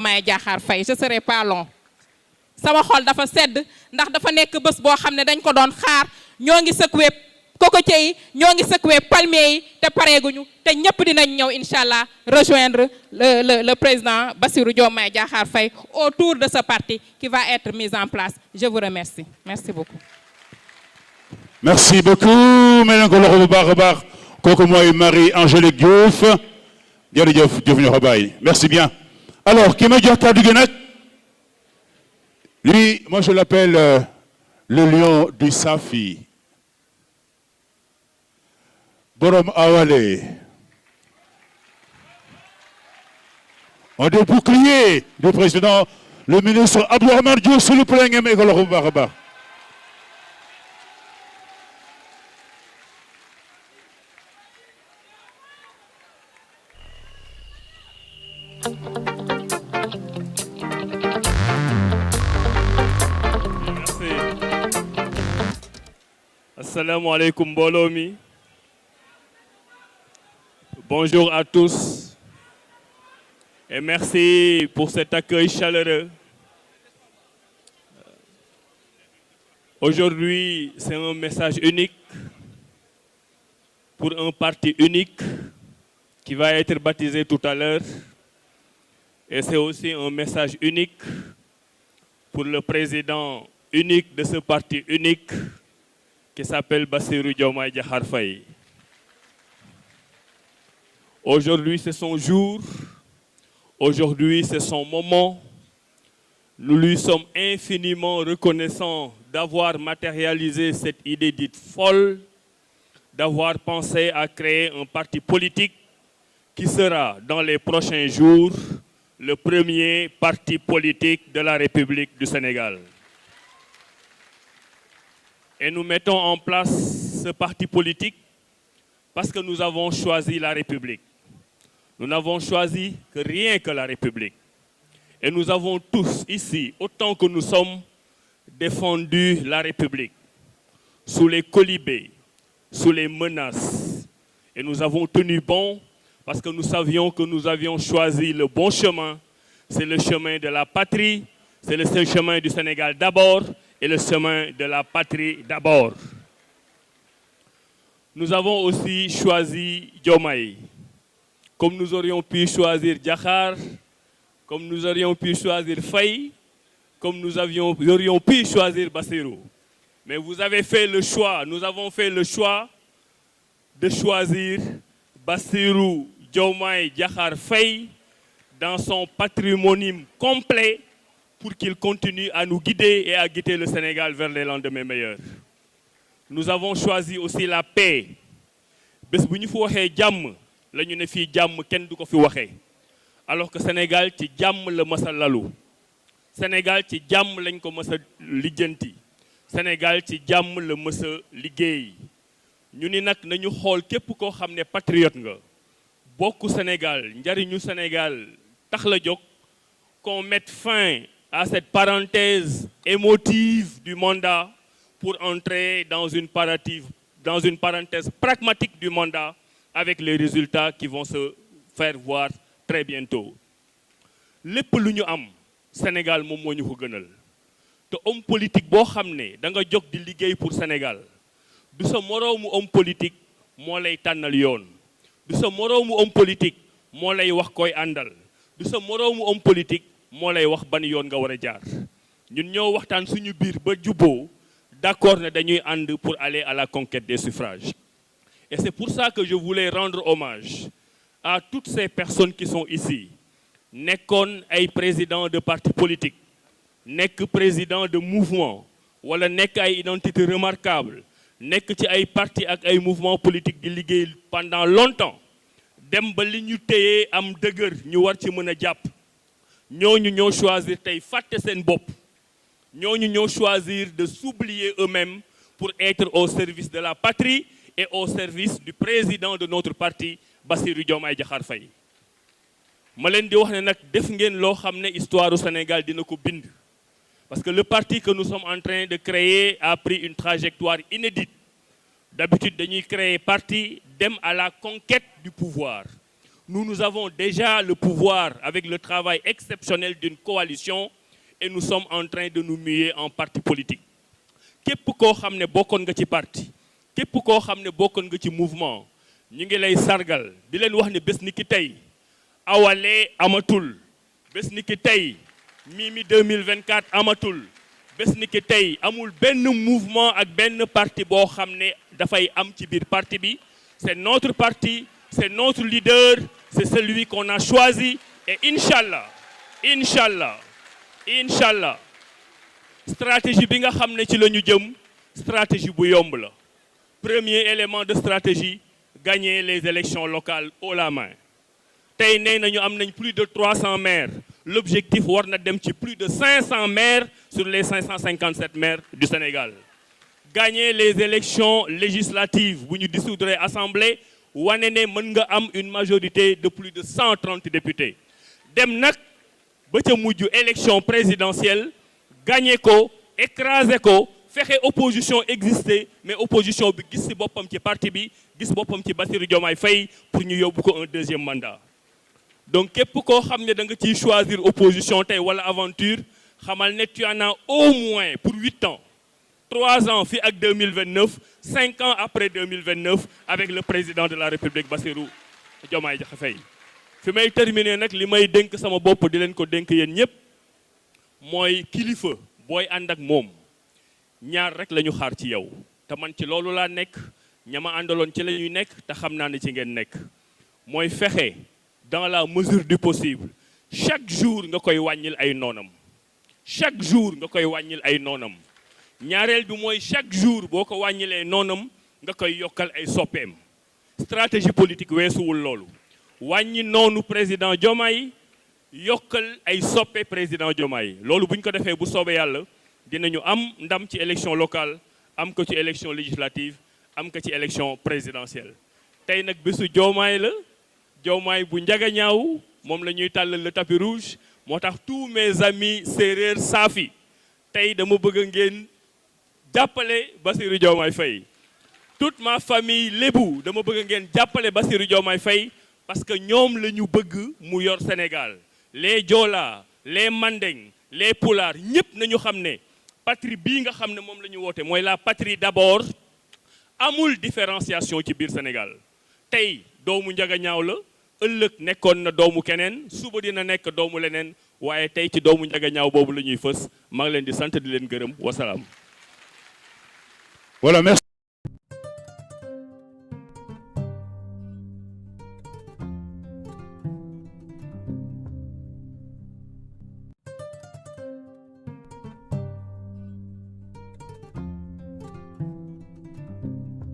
Diomaye Diakhar Faye, je serai pas long. sama xol dafa sedd ndax dafa nekk bés boo xam ne dañ ko doon xaar ñoo ngi secoué cocotier yi ñoo ngi secoué palmier yi te pareeguñu te ñëpp dinañ ñëw incha allah rejoindre le président Bassirou Diomaye Diakhar Faye autour de ce parti qui va être mis en place. Je vous remercie. Merci beaucoup. Merci beaucoup. Maintenant que l'on repart, kooku mooy Marie-Angélique Diouf. jërëjëf Diouf ñu ko bàyyi. Merci bien. Alors ki ma jox kàddu gi nag. Lui, moi je l'appelle le lion du Safi. Borom Awale. Un des boucliers du président, le ministre Abdourahmane Diouf, s'il vous plaît, ngeen may ko loxo bu baax a baax. Assalamu alaikum mbooloo mi. Bonjour à tous et merci pour cet accueil chaleureux. Aujourd'hui, c'est un message unique pour un parti unique qui va être baptisé tout à l'heure. Et c'est aussi un message unique pour le président unique de ce parti unique qui s'appelle Bassirou Diomaye Diakhar Faye. Aujourd'hui, c'est son jour. Aujourd'hui, c'est son moment. Nous lui sommes infiniment reconnaissants d'avoir matérialisé cette idée dite folle, d'avoir pensé à créer un parti politique qui sera, dans les prochains jours, le premier parti politique de la République du Sénégal. Et nous mettons en place ce parti politique parce que nous avons choisi la République. Nous n'avons choisi que rien que la République. Et nous avons tous ici, autant que nous sommes, défendu la République sous les colibés, sous les menaces. Et nous avons tenu bon parce que nous savions que nous avions choisi le bon chemin. C'est le chemin de la patrie, c'est le seul chemin du Sénégal d'abord et le chemin de la patrie d'abord. Nous avons aussi choisi Diomaye. Comme nous aurions pu choisir Diakhar, comme nous aurions pu choisir Faye, comme nous aurions pu choisir Bassirou. Mais vous avez fait le choix, nous avons fait le choix de choisir Bassirou Diomaye Diakhar Faye dans son patrimoine complet pour qu'il continue à nous guider et à guider le Sénégal vers les lendemains meilleurs. Nous avons choisi aussi la paix. Bés bu ñu fi waxee jàmm la ñu ne fii jàmm kenn du ko fi waxee alors que Sénégal ci jàmm la mës a lalu. Sénégal ci jàmm lañ ko mës a lijjanti. Sénégal ci jàmm la mës a liggéey. ñu ni nag nañu xool képp koo xam ne patriote nga bokku Sénégal njariñu Sénégal tax la jóg qu'on mette fin à cette parenthèse émotive du mandat pour entrer dans une parenthèse pragmatique du mandat avec les résultats qui vont se faire voir très bientôt. lépp lu ñu am Sénégal moom moo ñu ko gënal te homme politique boo xam ne da nga jóg di liggéey pour Sénégal du sa moroomu homme politique moo lay tànnal yoon du sa moroomu homme politique moo lay wax koy àndal du sa moroomu homme politique moo lay wax ban yoon nga war a jaar ñun ñoo waxtaan suñu biir ba jubboo d'accord ne dañuy ànd pour aller à la conquête des suffrages. Et c'est pour ça que je voulais rendre hommage à toutes ces personnes qui sont ici nekkoon ay président de parti politique nekk président de mouvement wala nekk ay identité remarquable nekk ci ay parti ak ay mouvement politique di liggéey pendant longtemps dem ba li ñu téyee am dëgër ñu war ci mën a jàpp ñooñu ñoo choisir tey fàtte seen bopp ñooñu ñoo choisir de s'oublier eux-mêmes pour être au service de la patrie et au service du président de notre parti Bassirou Diomaye Diakhar Faye. ma leen di wax ne nag def ngeen loo xam ne histoire du Sénégal dina ko bind parce que le parti que nous sommes en train de créer a pris une trajectoire inédite. D'habitude dañuy créer parti dem à la conquête du pouvoir Nous avons déjà le pouvoir avec le travail exceptionnel d'une coalition et nous sommes en train de nous muer en parti politique. Képp koo xam ne bokkoon nga ci parti képp koo xam ne bokkoon nga ci mouvement ñu ngi lay sargal di leen wax ne bés ni ki tey Awalé amatul bés ni ki tey Mimi 2024 amatul bés ni ki tey amul benn mouvement ak benn parti boo xam ne dafay am ci biir parti bi. C'est notre parti, c'est notre leader, c'est celui qu'on a choisi et Inch'Allah, Inch'Allah, Inch'Allah, stratégie bi nga xam ne ci la ñu jëm stratégie bu yomb la. Premier élément de stratégie, gagner les élections locales haut la main. Tey nee nañu am nañ plus de 300 maires. L'objectif war na dem ci plus de 500 maires sur les 557 maires du Sénégal. Gagner les élections législatives bu ñu dissoudre assemblée wane ne mën nga am une majorité de plus de 130 députés dem nag ba ca mujj élection présidentielle gagner ko écraser ko fexe opposition exister mais opposition bi gis ci boppam ci parti bi gis boppam ci Bassirou Diomaye Faye pour ñu yóbbu ko un deuxième mandat. Donc képp koo xam ne da nga ciy choisir opposition tey wala aventure xamal ne tu en as au moins pour 8 ans. 3 ans fi ak 2029 5 ans après 2029 avec le président de la République Bassirou Diomaye Diakhar Faye. Fi may terminer nag li may dénk sama bopp di leen ko dénk yéen ñëpp mooy kilifa booy ànd ak moom ñaar rek la ñu xaar ci yow te man ci loolu laa nekk ñama àndaloon ci la ñuy nekk te xam naa ne ci ngeen nekk mooy fexe dans la mesure du possible chaque jour nga koy wàññil ay noonam chaque jour nga koy wàññil ay noonam. ñaareel bi mooy chaque jour boo ko wàññilee noonam nga koy yokkal ay soppeem stratégie politique weesuwul loolu wàññi noonu président Diomaye yokkal ay soppe président Diomaye loolu bu ñu ko defee bu soobee yàlla dinañu am ndam ci élection locale am ko ci élection législative am ko ci élection présidentielle. tey nag bésu Diomaye la Diomaye bu njaga ñaaw moom la ñuy tàllal le tapis rouge moo tax tous mes amis séeréer saafi tey dama bëgg ngeen jàppale Bassirou Diomaye Faye toute ma famille lébu dama bëgg ngeen jàppale Bassirou Diomaye Faye parce que ñoom la ñu bëgg mu yor Sénégal les Joola les Mandeng les Pulaar ñëpp nañu xam ne patrie bii nga xam ne moom la ñu woote mooy la patrie d'abord amul différenciation ci biir Sénégal tey doomu njaga ñaaw la ëllëg nekkoon na doomu keneen suba dina nekk doomu leneen waaye tey ci doomu njaga ñaaw boobu la ñuy fës maa ngi leen di sant di leen gërëm wasalaam. Voilà, merci.